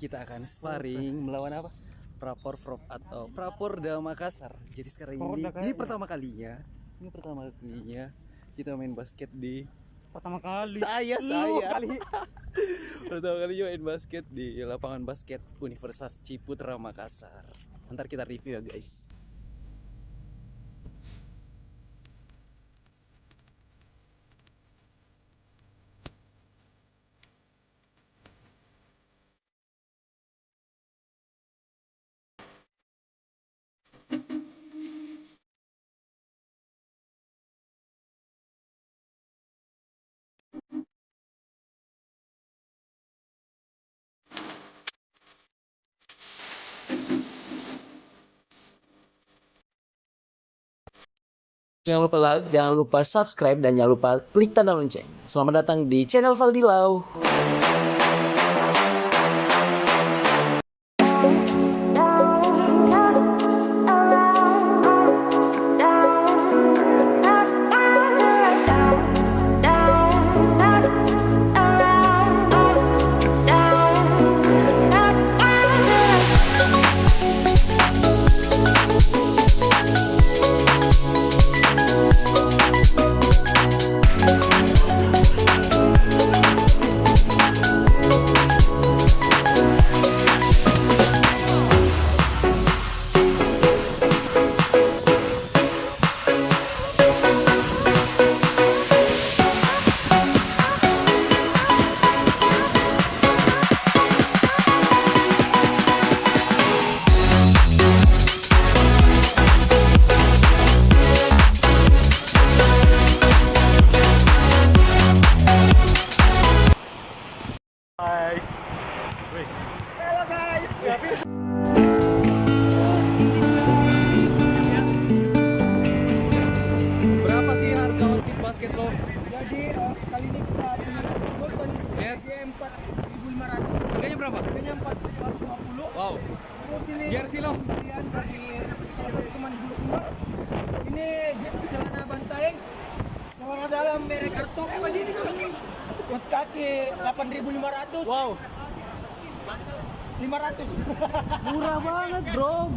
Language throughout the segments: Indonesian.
kita akan sparring melawan apa? Prapor Makassar. Jadi sekarang ini pertama kalinya kita main basket di pertama kali. Saya. Pertama kali main basket di lapangan basket Universitas Ciputra Makassar. Ntar kita review ya guys. Jangan lupa like, jangan lupa subscribe, dan jangan lupa klik tanda lonceng. Selamat datang di channel Valdilau. Berapa sih harga outfit basket lo? Jadi kali ini kita punya nonton. Yes. Dia 4.500. Harganya berapa? Harganya 450. Wow. Terus ini Jersey lo? pemberian dari salah satu teman di Bulukumba. Ini celana bantaeng warna dalam merek Artok. Kaos kaki 8.500. Wow. 500. Murah banget bro.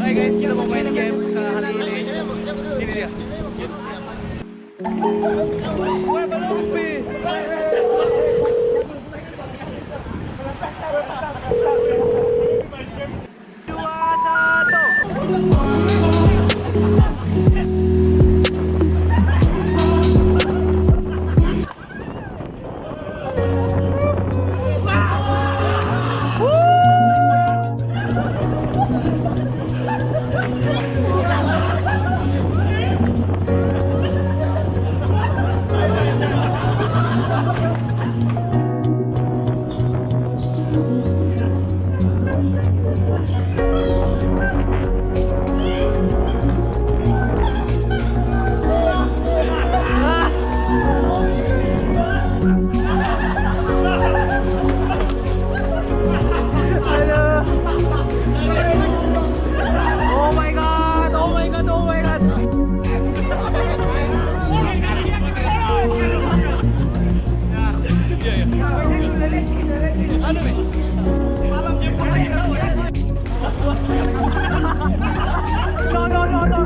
Hai guys, kita mau main games kali ini. Ini dia. Games. Gue belum pi. Dua, satu. No.